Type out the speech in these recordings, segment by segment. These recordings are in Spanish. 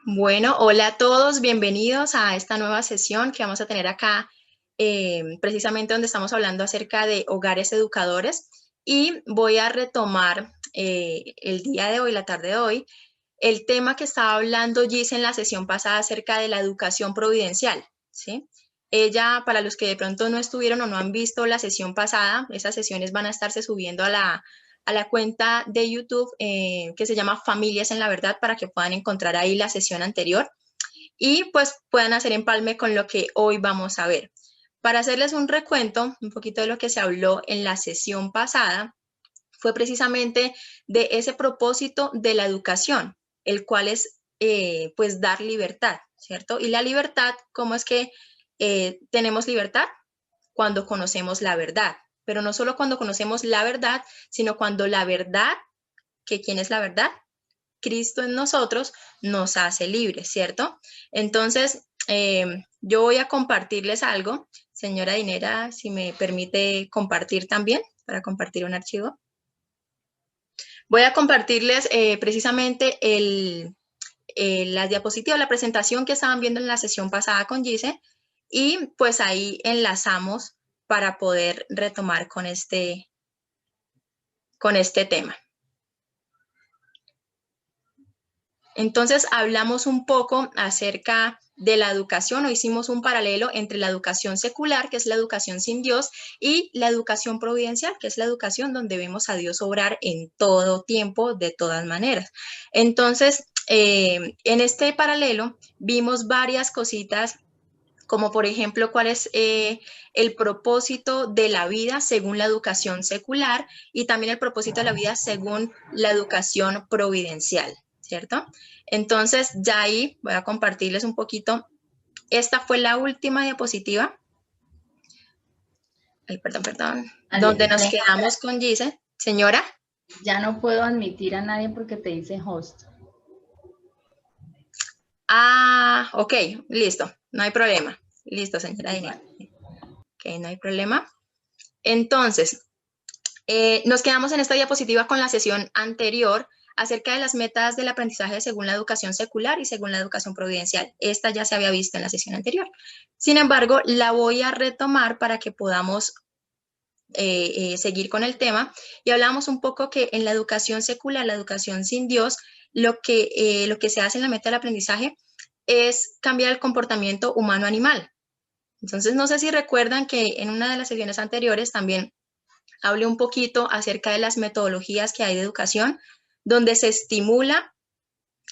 Bueno, hola a todos, bienvenidos a esta nueva sesión que vamos a tener acá, precisamente donde estamos hablando acerca de hogares educadores y voy a retomar el día de hoy, la tarde de hoy, el tema que estaba hablando Gis en la sesión pasada acerca de la educación providencial, ¿sí? Ella, para los que de pronto no estuvieron o no han visto la sesión pasada, esas sesiones van a estarse subiendo a la cuenta de YouTube que se llama Familias en la Verdad para que puedan encontrar ahí la sesión anterior y pues puedan hacer empalme con lo que hoy vamos a ver. Para hacerles un recuento, un poquito de lo que se habló en la sesión pasada, fue precisamente de ese propósito de la educación, el cual es pues dar libertad, ¿cierto? Y la libertad, ¿cómo es que tenemos libertad? Cuando conocemos la verdad, pero no solo cuando conocemos la verdad, sino cuando la verdad, que ¿quién es la verdad? Cristo en nosotros nos hace libres, ¿cierto? Entonces, yo voy a compartirles algo. Señora Dinera, si me permite compartir también, para compartir un archivo. Voy a compartirles precisamente las diapositivas, la presentación que estaban viendo en la sesión pasada con Gise, y pues ahí enlazamos para poder retomar con este tema. Entonces, hablamos un poco acerca de la educación, o hicimos un paralelo entre la educación secular, que es la educación sin Dios, y la educación providencial, que es la educación donde vemos a Dios obrar en todo tiempo, de todas maneras. Entonces, en este paralelo vimos varias cositas, como por ejemplo, cuál es el propósito de la vida según la educación secular y también el propósito de la vida según la educación providencial, ¿cierto? Entonces, ya ahí voy a compartirles un poquito. Esta fue la última diapositiva. Ay, perdón. Donde nos quedamos con Gise. Señora. Ya no puedo admitir a nadie porque te dice host. Ah, ok, listo, no hay problema. Listo, señora Dinera. Ok, no hay problema. Entonces, nos quedamos en esta diapositiva con la sesión anterior acerca de las metas del aprendizaje según la educación secular y según la educación providencial. Esta ya se había visto en la sesión anterior. Sin embargo, la voy a retomar para que podamos seguir con el tema. Y hablamos un poco que en la educación secular, la educación sin Dios, lo que se hace en la meta del aprendizaje es cambiar el comportamiento humano-animal. Entonces, no sé si recuerdan que en una de las sesiones anteriores también hablé un poquito acerca de las metodologías que hay de educación, donde se estimula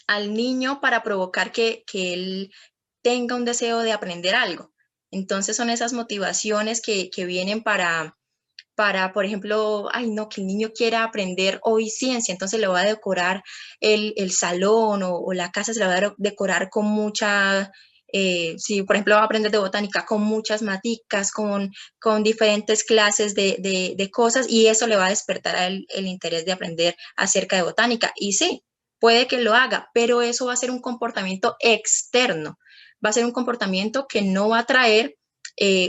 al niño para provocar que él tenga un deseo de aprender algo. Entonces son esas motivaciones que vienen para, por ejemplo, ay no, que el niño quiera aprender hoy ciencia, entonces le va a decorar el salón o la casa, se le va a decorar con mucha, si por ejemplo va a aprender de botánica, con muchas maticas, con diferentes clases de cosas, y eso le va a despertar a él el interés de aprender acerca de botánica. Y sí, puede que lo haga, pero eso va a ser un comportamiento externo, va a ser un comportamiento que no va a traer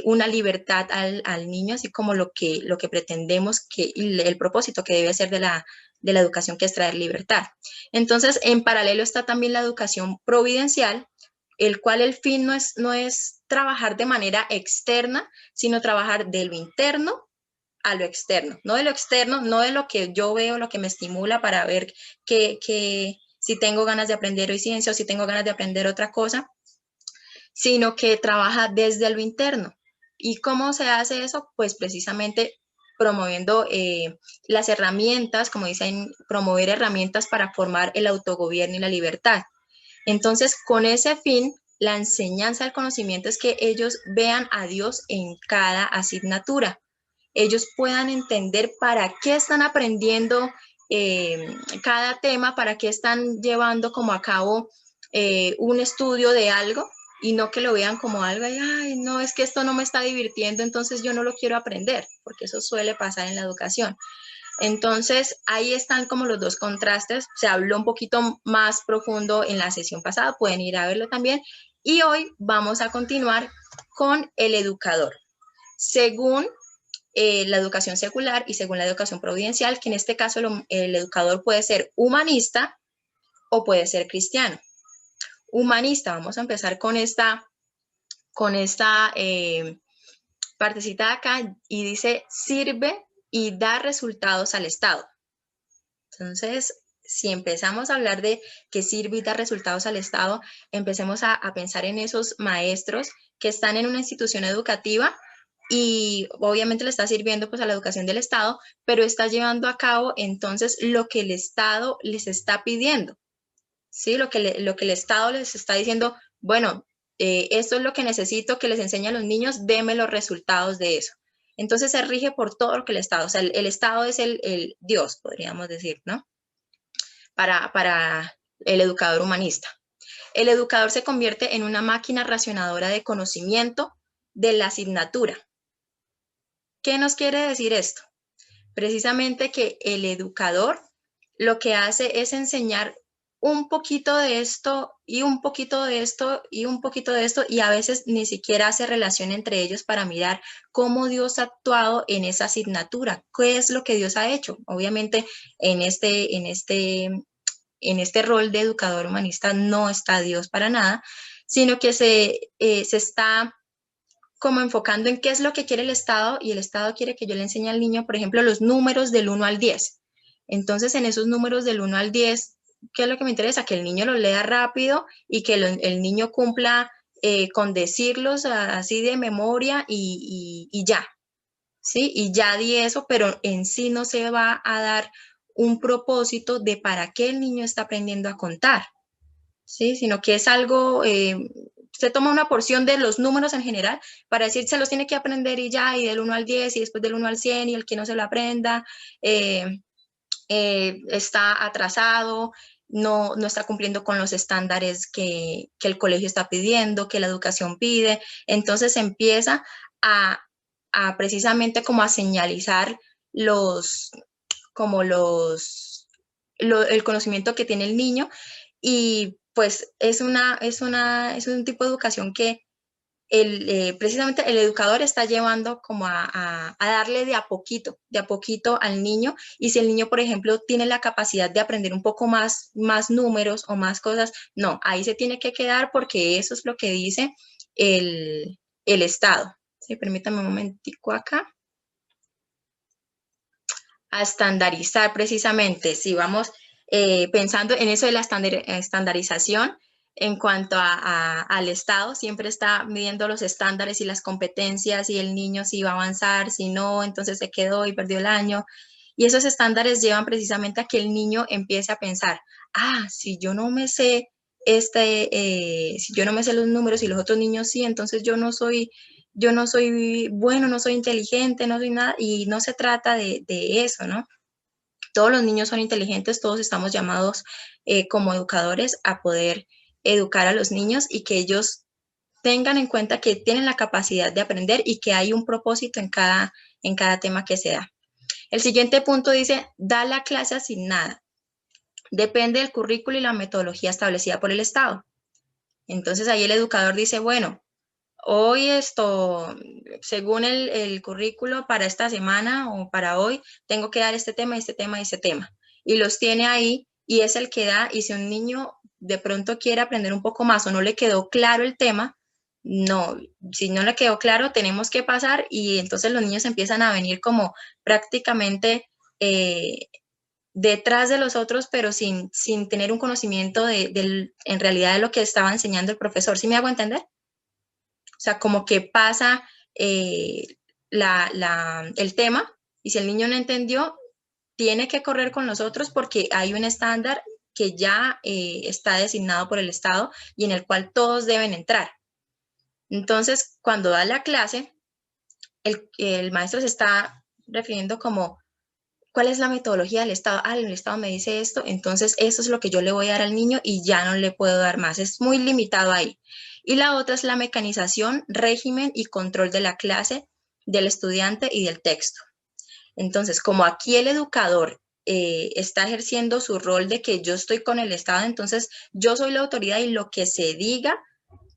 una libertad al niño, así como lo que pretendemos, que el propósito que debe ser de la educación, que es traer libertad. Entonces, en paralelo está también la educación providencial, el cual el fin no es trabajar de manera externa, sino trabajar de lo interno a lo externo, no de lo externo, no de lo que yo veo, lo que me estimula para ver que si tengo ganas de aprender hoy ciencia o si tengo ganas de aprender otra cosa, sino que trabaja desde lo interno. ¿Y cómo se hace eso? Pues precisamente promoviendo las herramientas, como dicen, promover herramientas para formar el autogobierno y la libertad. Entonces, con ese fin, la enseñanza del conocimiento es que ellos vean a Dios en cada asignatura. Ellos puedan entender para qué están aprendiendo cada tema, para qué están llevando como a cabo un estudio de algo, y no que lo vean como algo, ay, no, es que esto no me está divirtiendo, entonces yo no lo quiero aprender, porque eso suele pasar en la educación. Entonces, ahí están como los dos contrastes. Se habló un poquito más profundo en la sesión pasada, pueden ir a verlo también. Y hoy vamos a continuar con el educador. Según la educación secular y según la educación providencial, que en este caso el educador puede ser humanista o puede ser cristiano. humanista. Vamos a empezar con esta partecita de acá y dice sirve y da resultados al Estado. Entonces, si empezamos a hablar de que sirve y da resultados al Estado, empecemos a pensar en esos maestros que están en una institución educativa y obviamente le está sirviendo pues a la educación del Estado, pero está llevando a cabo entonces lo que el Estado les está pidiendo, ¿sí? Lo que el Estado les está diciendo, bueno, esto es lo que necesito que les enseñe a los niños, deme los resultados de eso. Entonces se rige por todo lo que el Estado, o sea, el Estado es el Dios, podríamos decir, ¿no? Para el educador humanista. El educador se convierte en una máquina racionadora de conocimiento de la asignatura. ¿Qué nos quiere decir esto? Precisamente que el educador lo que hace es enseñar un poquito de esto y un poquito de esto y un poquito de esto y a veces ni siquiera hace relación entre ellos para mirar cómo Dios ha actuado en esa asignatura, qué es lo que Dios ha hecho. Obviamente en este rol de educador humanista no está Dios para nada, sino que se está como enfocando en qué es lo que quiere el Estado y el Estado quiere que yo le enseñe al niño, por ejemplo, los números del 1 al 10. Entonces, en esos números del 1 al 10, ¿qué es lo que me interesa? Que el niño los lea rápido y que el niño cumpla con decirlos así de memoria y ya, ¿sí? Y ya di eso, pero en sí no se va a dar un propósito de para qué el niño está aprendiendo a contar, ¿sí? Sino que es algo, se toma una porción de los números en general para decir se los tiene que aprender y ya, y del 1 al 10 y después del 1 al 100 y el que no se lo aprenda está atrasado, no está cumpliendo con los estándares que el colegio está pidiendo, que la educación pide. Entonces empieza a precisamente como a señalizar el conocimiento que tiene el niño y pues es un tipo de educación que precisamente el educador está llevando como a darle de a poquito al niño y si el niño, por ejemplo, tiene la capacidad de aprender un poco más números o más cosas, no, ahí se tiene que quedar porque eso es lo que dice el Estado. Sí, permítame un momentico acá. A estandarizar precisamente, si vamos pensando en eso de la estandarización, en cuanto al Estado, siempre está midiendo los estándares y las competencias y el niño si va a avanzar, si no, entonces se quedó y perdió el año. Y esos estándares llevan precisamente a que el niño empiece a pensar, si yo no me sé si yo no me sé los números y los otros niños sí, entonces yo no soy bueno, no soy inteligente, no soy nada, y no se trata de eso, ¿no? Todos los niños son inteligentes, todos estamos llamados como educadores a poder educar a los niños y que ellos tengan en cuenta que tienen la capacidad de aprender y que hay un propósito en cada tema que se da. El siguiente punto dice, da la clase asignada. Depende del currículo y la metodología establecida por el Estado. Entonces ahí el educador dice, bueno, hoy según el currículo para esta semana o para hoy, tengo que dar este tema, este tema y este tema. Y los tiene ahí y es el que da. Y si un niño de pronto quiere aprender un poco más o no le quedó claro el tema, no, si no le quedó claro, tenemos que pasar y entonces los niños empiezan a venir como prácticamente detrás de los otros, pero sin tener un conocimiento en realidad de lo que estaba enseñando el profesor. ¿Sí me hago entender? O sea, como que pasa el tema y si el niño no entendió, tiene que correr con los otros porque hay un estándar que ya está designado por el Estado y en el cual todos deben entrar. Entonces, cuando da la clase, el maestro se está refiriendo como, ¿cuál es la metodología del Estado? El Estado me dice esto, entonces eso es lo que yo le voy a dar al niño y ya no le puedo dar más. Es muy limitado ahí. Y la otra es la mecanización, régimen y control de la clase, del estudiante y del texto. Entonces, como aquí el educador está ejerciendo su rol de que yo estoy con el Estado, entonces yo soy la autoridad y lo que se diga,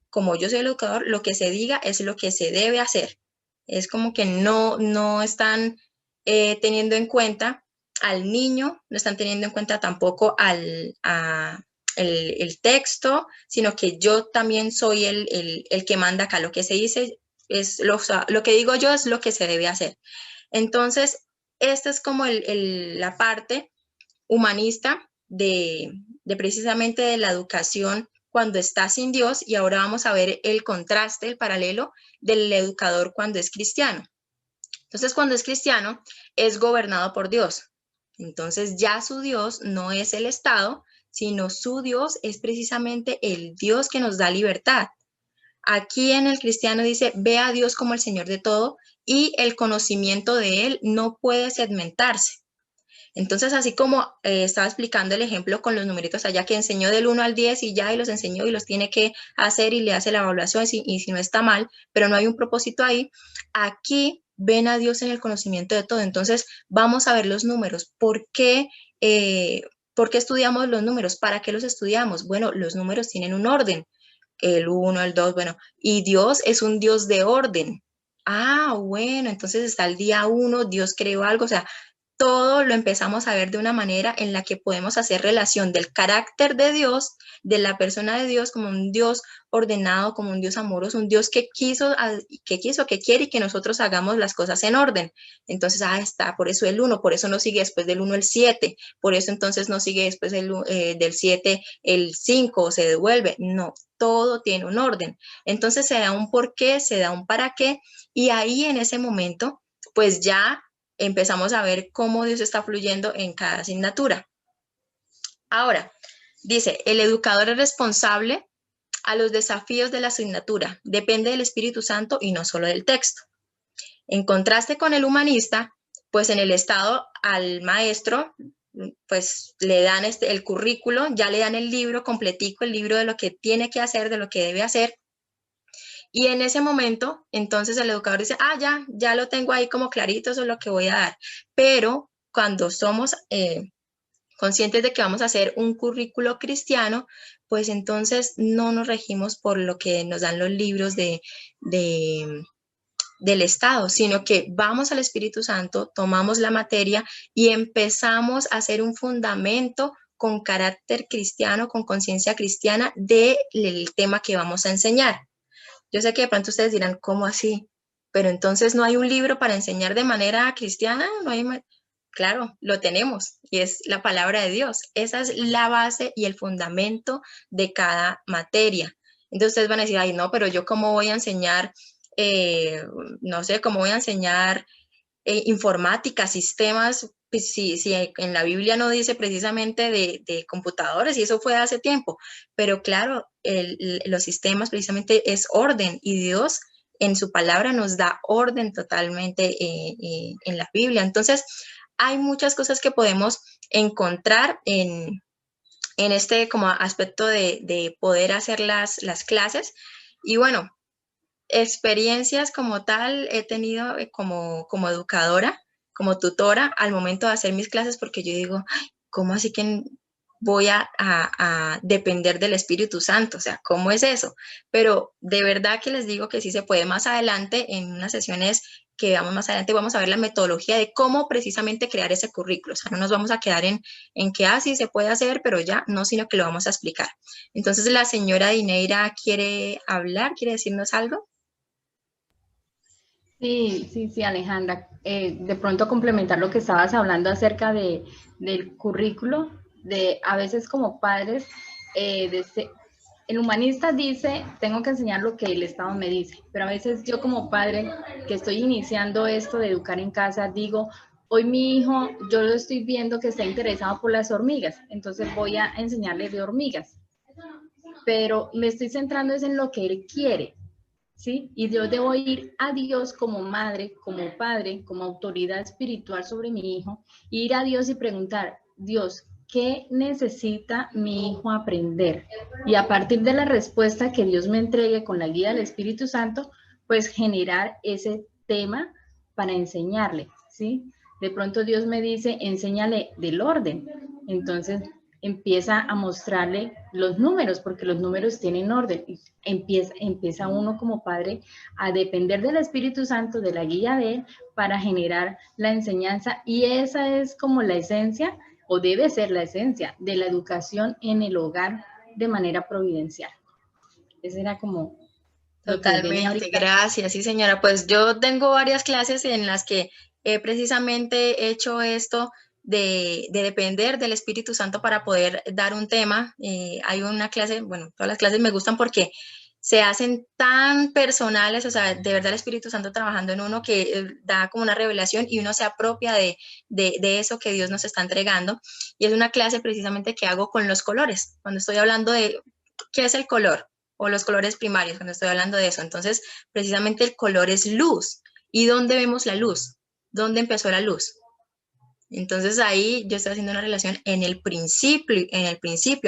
como yo soy el educador, lo que se diga es lo que se debe hacer. Es como que no están teniendo en cuenta al niño, no están teniendo en cuenta tampoco a el texto, sino que yo también soy el que manda acá. Lo que se dice es, lo que digo yo es lo que se debe hacer. Entonces, esta es como la parte humanista de precisamente de la educación cuando está sin Dios, y ahora vamos a ver el contraste, el paralelo del educador cuando es cristiano. Entonces, cuando es cristiano, es gobernado por Dios. Entonces, ya su Dios no es el Estado, sino su Dios es precisamente el Dios que nos da libertad. Aquí en el cristiano dice, ve a Dios como el Señor de todo, y el conocimiento de Él no puede segmentarse. Entonces, así como estaba explicando el ejemplo con los numeritos allá, que enseñó del 1 al 10 y ya, y los enseñó y los tiene que hacer y le hace la evaluación, y si no está mal, pero no hay un propósito ahí, aquí ven a Dios en el conocimiento de todo. Entonces, vamos a ver los números. ¿Por qué estudiamos los números? ¿Para qué los estudiamos? Bueno, los números tienen un orden, el 1, el 2, bueno, y Dios es un Dios de orden. Ah, bueno, entonces está el día 1, Dios creó algo, o sea, todo lo empezamos a ver de una manera en la que podemos hacer relación del carácter de Dios, de la persona de Dios, como un Dios ordenado, como un Dios amoroso, un Dios que quiere y que nosotros hagamos las cosas en orden. Entonces, está, por eso el 1, por eso no sigue después del 1 el 7, por eso entonces no sigue después del 7 el 5, se devuelve. No, todo tiene un orden. Entonces se da un por qué, se da un para qué, y ahí en ese momento, pues ya empezamos a ver cómo Dios está fluyendo en cada asignatura. Ahora, dice, el educador es responsable a los desafíos de la asignatura. Depende del Espíritu Santo y no solo del texto. En contraste con el humanista, pues en el estado al maestro, pues le dan el currículo, ya le dan el libro completico, el libro de lo que tiene que hacer, de lo que debe hacer. Y en ese momento, entonces el educador dice, ya lo tengo ahí como clarito, eso es lo que voy a dar. Pero cuando somos conscientes de que vamos a hacer un currículo cristiano, pues entonces no nos regimos por lo que nos dan los libros del Estado, sino que vamos al Espíritu Santo, tomamos la materia y empezamos a hacer un fundamento con carácter cristiano, con conciencia cristiana del tema que vamos a enseñar. Yo sé que de pronto ustedes dirán, ¿cómo así? Pero entonces no hay un libro para enseñar de manera cristiana, no hay. Claro, lo tenemos y es la palabra de Dios. Esa es la base y el fundamento de cada materia. Entonces ustedes van a decir, ay, no, pero yo cómo voy a enseñar, no sé, cómo voy a enseñar informática, sistemas, pues, si en la Biblia no dice precisamente de computadores, y eso fue hace tiempo, pero claro, los sistemas precisamente es orden, y Dios en su palabra nos da orden totalmente en la Biblia. Entonces, hay muchas cosas que podemos encontrar en este como aspecto de poder hacer las clases. Y bueno, experiencias como tal he tenido como educadora, como tutora, al momento de hacer mis clases, porque yo digo, ¿cómo así que voy a depender del Espíritu Santo? O sea, ¿cómo es eso? Pero de verdad que les digo que sí se puede. Más adelante, en unas sesiones que veamos más adelante, vamos a ver la metodología de cómo precisamente crear ese currículo. O sea, no nos vamos a quedar en que, sí se puede hacer, pero ya no, sino que lo vamos a explicar. Entonces, la señora Dineira quiere hablar, quiere decirnos algo. Sí, Alejandra. De pronto complementar lo que estabas hablando acerca del currículo, de a veces como padres, el humanista dice, tengo que enseñar lo que el Estado me dice, pero a veces yo como padre que estoy iniciando esto de educar en casa, digo, hoy mi hijo, yo lo estoy viendo que está interesado por las hormigas, entonces voy a enseñarle de hormigas, pero me estoy centrando en lo que él quiere. ¿Sí? Y yo debo ir a Dios como madre, como padre, como autoridad espiritual sobre mi hijo, ir a Dios y preguntar, Dios, ¿qué necesita mi hijo aprender? Y a partir de la respuesta que Dios me entregue con la guía del Espíritu Santo, pues generar ese tema para enseñarle, ¿sí? De pronto Dios me dice, enséñale del orden. Entonces empieza a mostrarle los números, porque los números tienen orden. Empieza uno como padre a depender del Espíritu Santo, de la guía de él, para generar la enseñanza. Y esa es como la esencia o debe ser la esencia de la educación en el hogar de manera providencial. Ese era como lo que venía Totalmente, ahorita. gracias, sí señora. Pues yo tengo varias clases en las que he precisamente hecho esto de depender del Espíritu Santo para poder dar un tema. Hay una clase, bueno, todas las clases me gustan porque se hacen tan personales, o sea, de verdad el Espíritu Santo trabajando en uno que da como una revelación y uno se apropia de eso que Dios nos está entregando. Y es una clase precisamente que hago con los colores, cuando estoy hablando de qué es el color o los colores primarios, cuando estoy hablando de eso. Entonces, precisamente el color es luz. ¿Y dónde vemos la luz? ¿Dónde empezó la luz? Entonces ahí yo estoy haciendo una relación en el principio,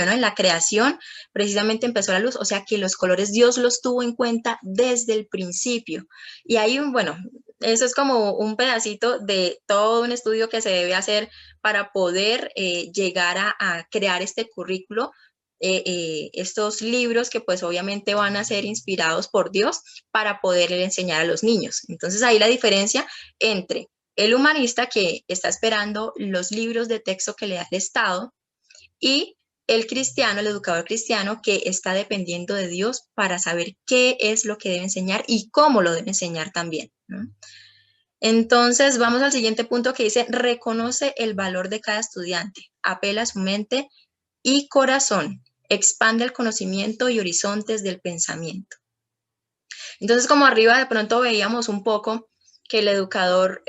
¿no? En la creación, precisamente empezó la luz, o sea que los colores Dios los tuvo en cuenta desde el principio. Y ahí, bueno, eso es como un pedacito de todo un estudio que se debe hacer para poder llegar a crear este currículo, estos libros que pues obviamente van a ser inspirados por Dios para poder enseñar a los niños. Entonces ahí la diferencia entre el humanista que está esperando los libros de texto que le da el Estado y el cristiano, el educador cristiano que está dependiendo de Dios para saber qué es lo que debe enseñar y cómo lo debe enseñar también, ¿no? Entonces vamos al siguiente punto que dice, reconoce el valor de cada estudiante, apela a su mente y corazón, expande el conocimiento y horizontes del pensamiento. Entonces, como arriba de pronto veíamos un poco que el educador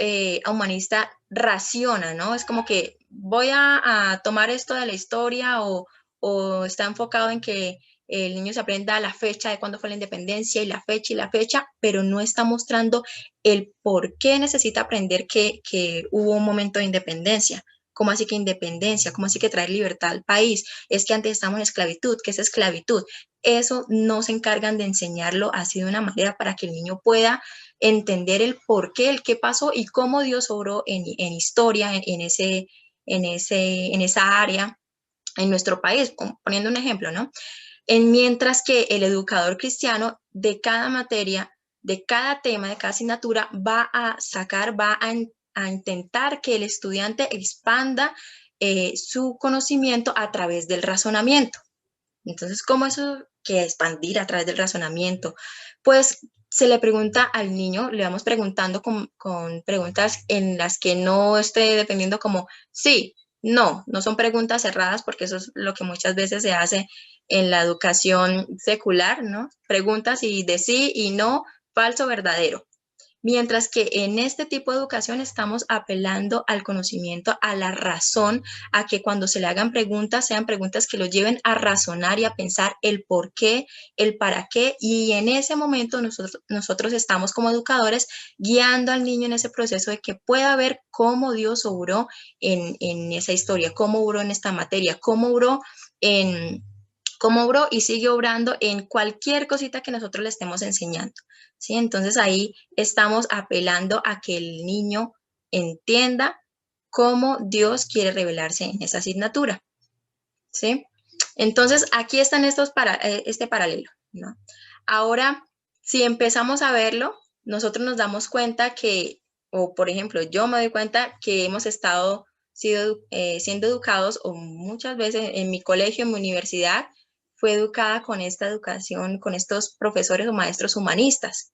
humanista raciona, ¿no? Es como que voy a tomar esto de la historia o está enfocado en que el niño se aprenda la fecha de cuándo fue la independencia y la fecha, pero no está mostrando el por qué necesita aprender que hubo un momento de independencia. ¿Cómo así que independencia? ¿Cómo así que traer libertad al país? Es que antes estamos en esclavitud. ¿Qué es esclavitud? Eso no se encargan de enseñarlo así de una manera para que el niño pueda entender el por qué, el qué pasó y cómo Dios obró en historia, en esa área, en nuestro país, poniendo un ejemplo, ¿no? Mientras que el educador cristiano de cada materia, de cada tema, de cada asignatura, va a sacar, a intentar que el estudiante expanda su conocimiento a través del razonamiento. Entonces, ¿cómo eso que expandir a través del razonamiento? Pues se le pregunta al niño, le vamos preguntando con preguntas en las que no esté dependiendo como sí, no son preguntas cerradas porque eso es lo que muchas veces se hace en la educación secular, ¿no? Preguntas y de sí y no, falso, verdadero. Mientras que en este tipo de educación estamos apelando al conocimiento, a la razón, a que cuando se le hagan preguntas sean preguntas que lo lleven a razonar y a pensar el por qué, el para qué, y en ese momento nosotros estamos como educadores guiando al niño en ese proceso de que pueda ver cómo Dios obró en esa historia, cómo obró en esta materia, cómo obró y sigue obrando en cualquier cosita que nosotros le estemos enseñando, ¿sí? Entonces ahí estamos apelando a que el niño entienda cómo Dios quiere revelarse en esa asignatura, ¿sí? Entonces aquí están este paralelo, ¿no? Ahora, si empezamos a verlo, nosotros nos damos cuenta que, o por ejemplo, yo me doy cuenta que hemos estado siendo educados, o muchas veces en mi colegio, en mi universidad, fue educada con esta educación, con estos profesores o maestros humanistas,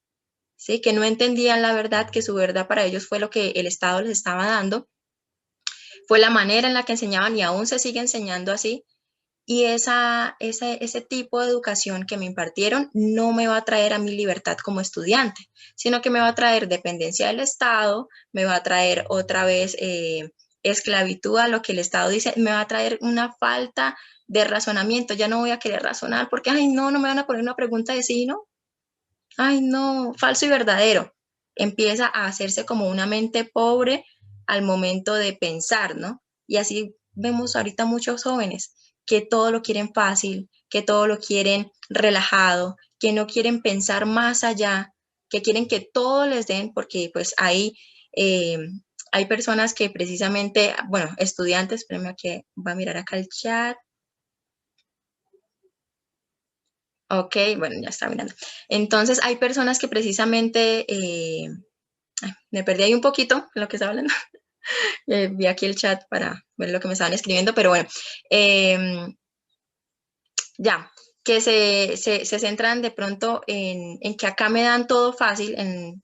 ¿sí? Que no entendían la verdad, que su verdad para ellos fue lo que el Estado les estaba dando, fue la manera en la que enseñaban y aún se sigue enseñando así. Y ese tipo de educación que me impartieron no me va a traer a mi libertad como estudiante, sino que me va a traer dependencia del Estado, me va a traer otra vez esclavitud a lo que el Estado dice, me va a traer una falta de razonamiento. Ya no voy a querer razonar porque, ay, no me van a poner una pregunta de sí, ¿no? Ay, no, falso y verdadero. Empieza a hacerse como una mente pobre al momento de pensar, ¿no? Y así vemos ahorita muchos jóvenes que todo lo quieren fácil, que todo lo quieren relajado, que no quieren pensar más allá, que quieren que todo les den, porque pues hay personas que precisamente, bueno, estudiantes, espérame que voy a mirar acá el chat. Ok, bueno, ya está mirando. Entonces, hay personas que precisamente, me perdí ahí un poquito en lo que estaba hablando. Vi aquí el chat para ver lo que me estaban escribiendo, pero bueno, ya, que se centran de pronto en que acá me dan todo fácil en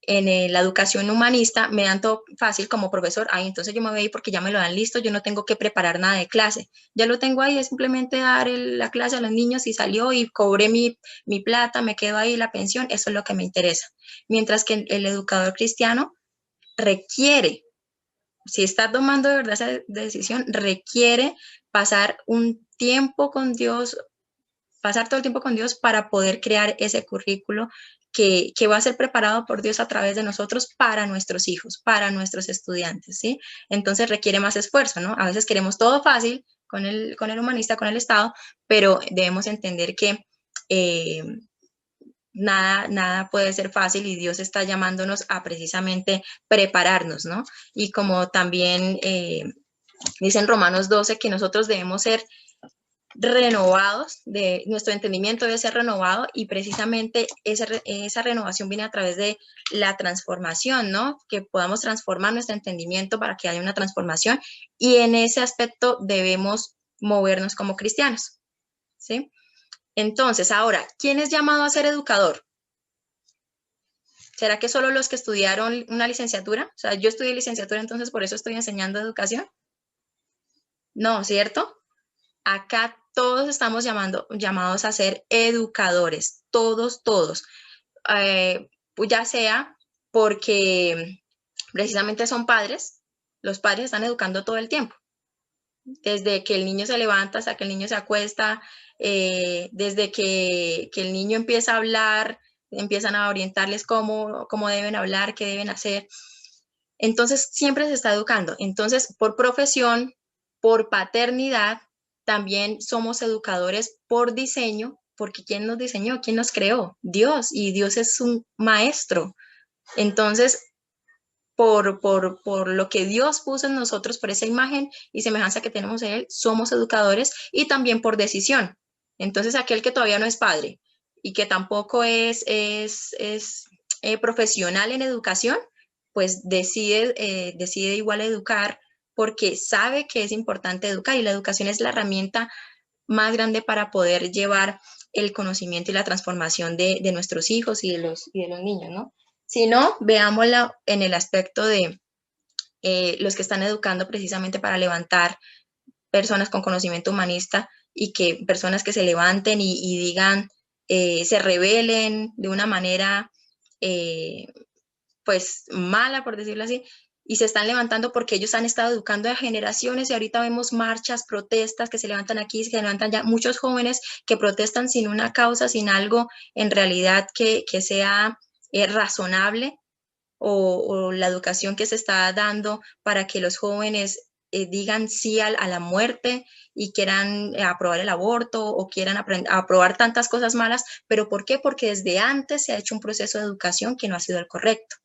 la educación humanista, me dan todo fácil como profesor. Ay, entonces yo me voy ahí porque ya me lo dan listo, yo no tengo que preparar nada de clase, ya lo tengo ahí, es simplemente dar la clase a los niños y salió y cobré mi plata, me quedo ahí la pensión, eso es lo que me interesa. Mientras que el educador cristiano requiere, si está tomando de verdad esa decisión, requiere pasar un tiempo con Dios, pasar todo el tiempo con Dios para poder crear ese currículo que va a ser preparado por Dios a través de nosotros para nuestros hijos, para nuestros estudiantes, ¿sí? Entonces requiere más esfuerzo, ¿no? A veces queremos todo fácil con el humanista, con el Estado, pero debemos entender que nada puede ser fácil y Dios está llamándonos a precisamente prepararnos, ¿no? Y como también dice en Romanos 12 que nosotros debemos ser renovados, nuestro entendimiento debe ser renovado y precisamente esa renovación viene a través de la transformación, ¿no? Que podamos transformar nuestro entendimiento para que haya una transformación y en ese aspecto debemos movernos como cristianos, ¿sí? Entonces, ahora, ¿quién es llamado a ser educador? ¿Será que solo los que estudiaron una licenciatura? O sea, yo estudié licenciatura, entonces por eso estoy enseñando educación. No, ¿cierto? Acá todos estamos llamados a ser educadores, todos. Pues ya sea porque precisamente son padres, los padres están educando todo el tiempo, desde que el niño se levanta hasta que el niño se acuesta, desde que el niño empieza a hablar, empiezan a orientarles cómo deben hablar, qué deben hacer. Entonces, siempre se está educando. Entonces, por profesión, por paternidad, también somos educadores por diseño, porque ¿quién nos diseñó? ¿Quién nos creó? Dios, y Dios es un maestro. Entonces, por lo que Dios puso en nosotros, por esa imagen y semejanza que tenemos en Él, somos educadores y también por decisión. Entonces, aquel que todavía no es padre y que tampoco es profesional en educación, pues decide igual educar porque sabe que es importante educar y la educación es la herramienta más grande para poder llevar el conocimiento y la transformación de nuestros hijos y de los niños, ¿no? Si no, veámoslo en el aspecto de los que están educando precisamente para levantar personas con conocimiento humanista y que personas que se levanten y digan, se rebelen de una manera pues mala, por decirlo así, y se están levantando porque ellos han estado educando a generaciones y ahorita vemos marchas, protestas que se levantan aquí, se levantan ya muchos jóvenes que protestan sin una causa, sin algo en realidad que sea razonable o la educación que se está dando para que los jóvenes digan sí a la muerte y quieran aprobar el aborto o quieran aprobar tantas cosas malas, pero ¿por qué? Porque desde antes se ha hecho un proceso de educación que no ha sido el correcto.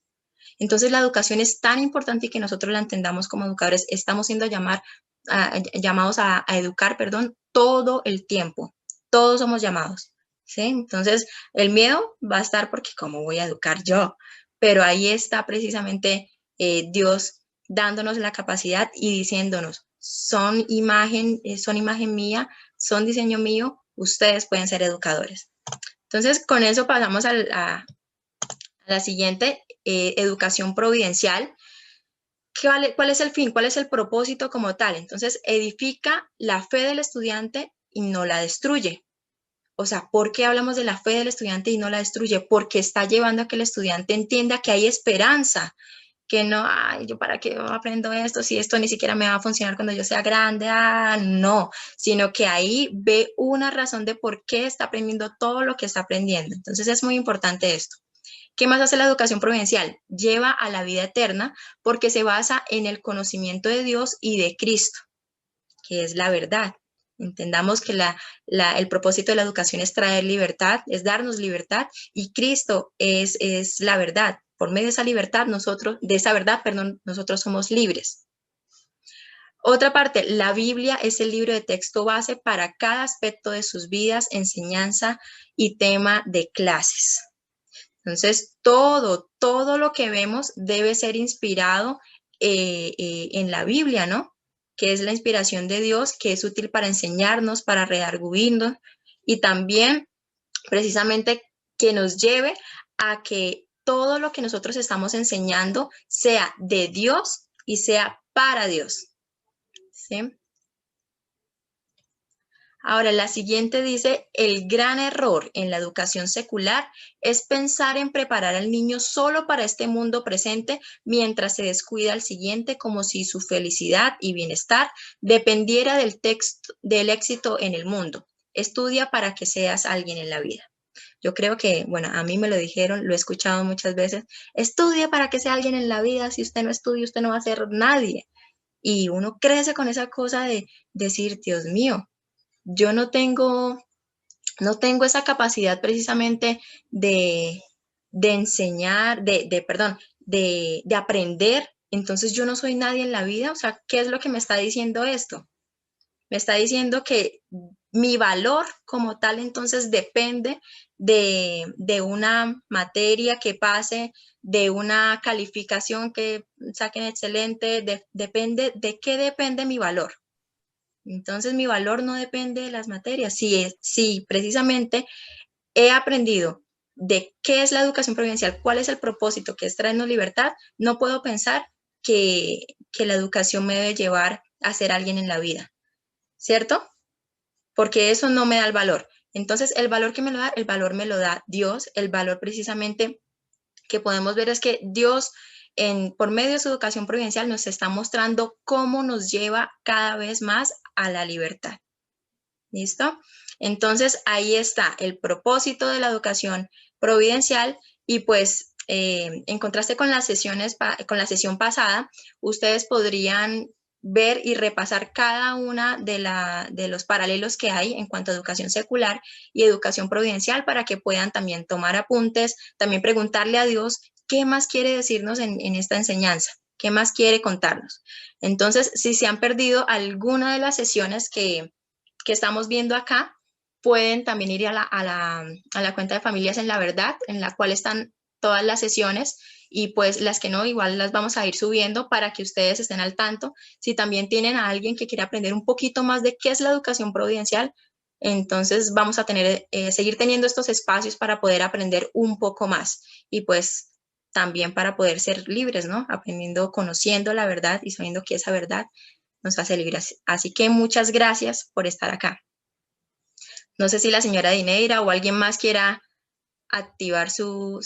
Entonces la educación es tan importante y que nosotros la entendamos como educadores, estamos siendo llamados a educar, perdón, todo el tiempo, todos somos llamados, ¿sí? Entonces el miedo va a estar porque ¿cómo voy a educar yo? Pero ahí está precisamente Dios dándonos la capacidad y diciéndonos, son imagen mía, son diseño mío, ustedes pueden ser educadores. Entonces con eso pasamos a la siguiente, educación providencial. ¿Cuál es el fin? ¿Cuál es el propósito como tal? Entonces, edifica la fe del estudiante y no la destruye. O sea, ¿por qué hablamos de la fe del estudiante y no la destruye? Porque está llevando a que el estudiante entienda que hay esperanza, que no, ay, yo para qué aprendo esto, si esto ni siquiera me va a funcionar cuando yo sea grande, no, sino que ahí ve una razón de por qué está aprendiendo todo lo que está aprendiendo. Entonces es muy importante esto. ¿Qué más hace la educación providencial? Lleva a la vida eterna porque se basa en el conocimiento de Dios y de Cristo, que es la verdad. Entendamos que el propósito de la educación es traer libertad, es darnos libertad y Cristo es la verdad. Por medio de esa libertad, nosotros somos libres. Otra parte, la Biblia es el libro de texto base para cada aspecto de sus vidas, enseñanza y tema de clases. Entonces, todo lo que vemos debe ser inspirado en la Biblia, ¿no? Que es la inspiración de Dios, que es útil para enseñarnos, para redarguirnos y también precisamente que nos lleve a que todo lo que nosotros estamos enseñando sea de Dios y sea para Dios. ¿Sí? Ahora, la siguiente dice, el gran error en la educación secular es pensar en preparar al niño solo para este mundo presente mientras se descuida al siguiente, como si su felicidad y bienestar dependiera del éxito en el mundo. Estudia para que seas alguien en la vida. Yo creo que, bueno, a mí me lo dijeron, lo he escuchado muchas veces, estudia para que sea alguien en la vida, si usted no estudia, usted no va a ser nadie. Y uno crece con esa cosa de decir, Dios mío, yo no tengo esa capacidad precisamente de enseñar, perdón, de aprender, entonces yo no soy nadie en la vida. O sea, ¿qué es lo que me está diciendo esto? Me está diciendo que mi valor como tal entonces depende de una materia que pase, de una calificación que saquen excelente, depende, ¿de qué depende mi valor? Entonces mi valor no depende de las materias. Si precisamente he aprendido de qué es la educación providencial, cuál es el propósito, que es traernos libertad, no puedo pensar que la educación me debe llevar a ser alguien en la vida, ¿cierto? Porque eso no me da el valor. Entonces el valor que me lo da, el valor me lo da Dios, el valor precisamente que podemos ver es que Dios por medio de su educación providencial nos está mostrando cómo nos lleva cada vez más a la libertad. ¿Listo? Entonces ahí está el propósito de la educación providencial y pues en contraste con las sesiones, con la sesión pasada, ustedes podrían ver y repasar cada una de los paralelos que hay en cuanto a educación secular y educación providencial para que puedan también tomar apuntes, también preguntarle a Dios qué más quiere decirnos en esta enseñanza, qué más quiere contarnos. Entonces, si se han perdido alguna de las sesiones que estamos viendo acá, pueden también ir a la cuenta de Familias en la Verdad, en la cual están todas las sesiones y pues las que no, igual las vamos a ir subiendo para que ustedes estén al tanto. Si también tienen a alguien que quiera aprender un poquito más de qué es la educación providencial, entonces vamos a seguir teniendo estos espacios para poder aprender un poco más y pues también para poder ser libres, ¿no? Aprendiendo, conociendo la verdad y sabiendo que esa verdad nos hace libres. Así que muchas gracias por estar acá. No sé si la señora Dineira o alguien más quiera activar su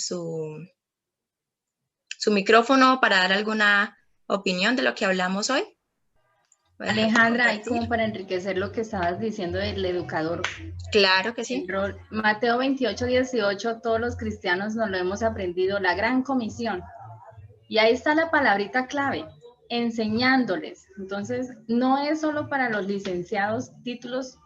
micrófono para dar alguna opinión de lo que hablamos hoy. Alejandra, hay como para enriquecer lo que estabas diciendo del educador. Claro que sí. Mateo 28, 18, todos los cristianos nos lo hemos aprendido, la gran comisión. Y ahí está la palabrita clave, enseñándoles. Entonces, no es solo para los licenciados, titulados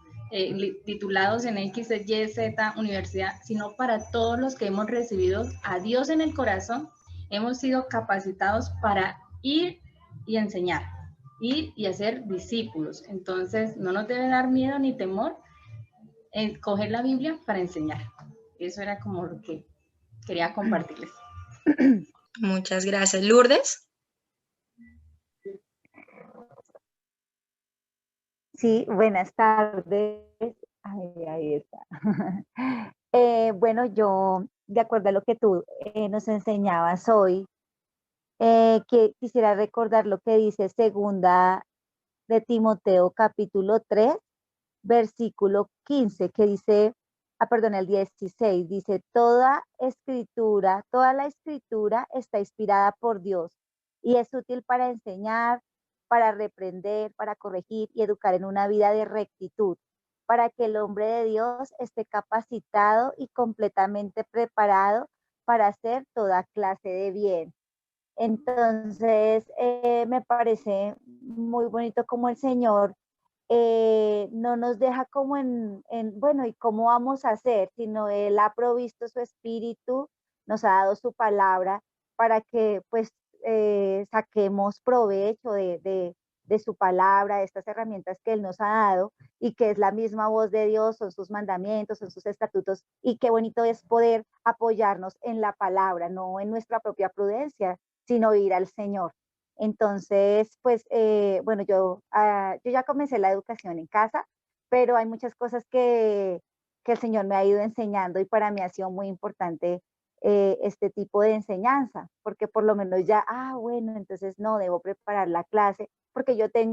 en X, Y, Z, universidad, sino para todos los que hemos recibido a Dios en el corazón, hemos sido capacitados para ir y enseñar, ir y hacer discípulos. Entonces, no nos debe dar miedo ni temor en coger la Biblia para enseñar. Eso era como lo que quería compartirles. Muchas gracias. Lourdes. Sí, buenas tardes. Ahí está. Bueno, yo, de acuerdo a lo que tú nos enseñabas hoy, que quisiera recordar lo que dice segunda de Timoteo capítulo 3, versículo 15, que dice, perdón, el 16, dice, toda la escritura está inspirada por Dios y es útil para enseñar, para reprender, para corregir y educar en una vida de rectitud, para que el hombre de Dios esté capacitado y completamente preparado para hacer toda clase de bien. Entonces, me parece muy bonito como el Señor no nos deja como bueno, ¿y cómo vamos a hacer? Sino Él ha provisto su espíritu, nos ha dado su palabra para que pues saquemos provecho de su palabra, de estas herramientas que Él nos ha dado y que es la misma voz de Dios, son sus mandamientos, son sus estatutos, y qué bonito es poder apoyarnos en la palabra, no en nuestra propia prudencia, sino ir al Señor. Entonces, pues, bueno, yo ya comencé la educación en casa, pero hay muchas cosas que el Señor me ha ido enseñando y para mí ha sido muy importante este tipo de enseñanza, porque por lo menos ya, bueno, entonces no, debo preparar la clase, porque yo estoy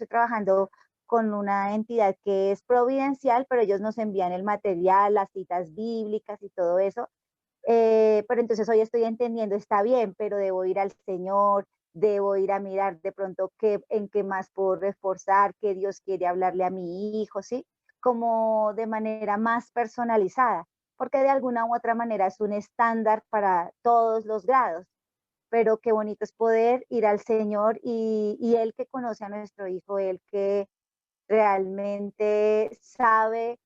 trabajando con una entidad que es providencial, pero ellos nos envían el material, las citas bíblicas y todo eso. Pero entonces hoy estoy entendiendo, está bien, pero debo ir al Señor, debo ir a mirar de pronto en qué más puedo reforzar, qué Dios quiere hablarle a mi hijo, ¿sí? Como de manera más personalizada, porque de alguna u otra manera es un estándar para todos los grados, pero qué bonito es poder ir al Señor y Él que conoce a nuestro hijo, Él que realmente sabe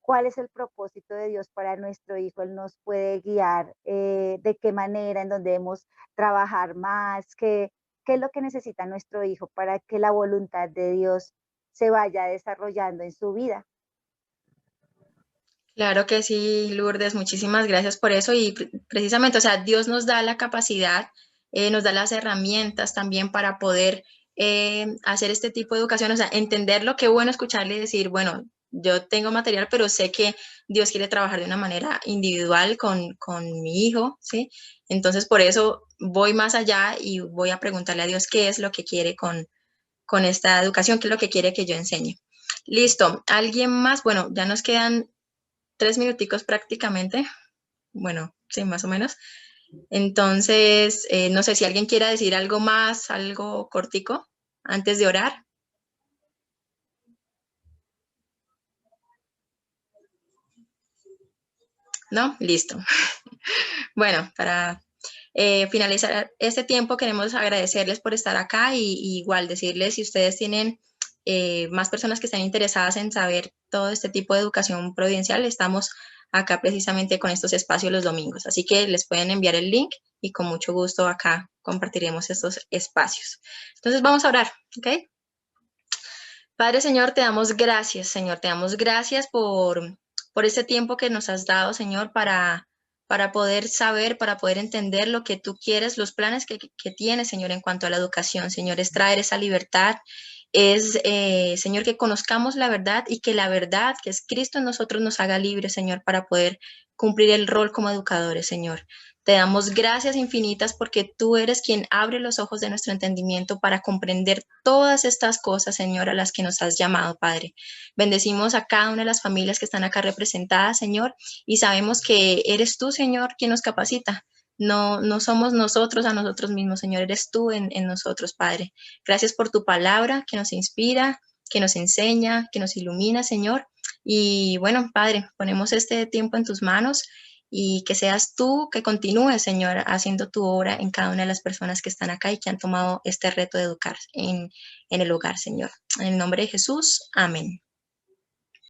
cuál es el propósito de Dios para nuestro hijo. Él nos puede guiar de qué manera, en dónde debemos trabajar más, qué es lo que necesita nuestro hijo para que la voluntad de Dios se vaya desarrollando en su vida. Claro que sí, Lourdes, muchísimas gracias por eso y precisamente, o sea, Dios nos da la capacidad, nos da las herramientas también para poder hacer este tipo de educación, o sea, entenderlo, qué bueno escucharle y decir, bueno, yo tengo material, pero sé que Dios quiere trabajar de una manera individual con mi hijo, ¿sí? Entonces, por eso voy más allá y voy a preguntarle a Dios qué es lo que quiere con esta educación, qué es lo que quiere que yo enseñe. Listo, ¿alguien más? Bueno, ya nos quedan 3 minuticos prácticamente, bueno, sí, más o menos. Entonces, no sé si alguien quiera decir algo más, algo cortico, antes de orar. ¿No? Listo. Bueno, para finalizar este tiempo, queremos agradecerles por estar acá y igual decirles si ustedes tienen más personas que están interesadas en saber todo este tipo de educación providencial, estamos acá precisamente con estos espacios los domingos. Así que les pueden enviar el link y con mucho gusto acá compartiremos estos espacios. Entonces vamos a orar, ¿ok? Padre Señor, te damos gracias, Señor, te damos gracias por este tiempo que nos has dado, Señor, para poder saber, para poder entender lo que tú quieres, los planes que tienes, Señor, en cuanto a la educación, Señor, es traer esa libertad, es, Señor, que conozcamos la verdad y que la verdad, que es Cristo en nosotros, nos haga libres, Señor, para poder cumplir el rol como educadores, Señor. Te damos gracias infinitas porque tú eres quien abre los ojos de nuestro entendimiento para comprender todas estas cosas, Señor, a las que nos has llamado, Padre. Bendecimos a cada una de las familias que están acá representadas, Señor, y sabemos que eres tú, Señor, quien nos capacita. No somos nosotros a nosotros mismos, Señor, eres tú en nosotros, Padre. Gracias por tu palabra que nos inspira, que nos enseña, que nos ilumina, Señor. Y bueno, Padre, ponemos este tiempo en tus manos y que seas tú que continúes, Señor, haciendo tu obra en cada una de las personas que están acá y que han tomado este reto de educar en el hogar, Señor. En el nombre de Jesús, amén.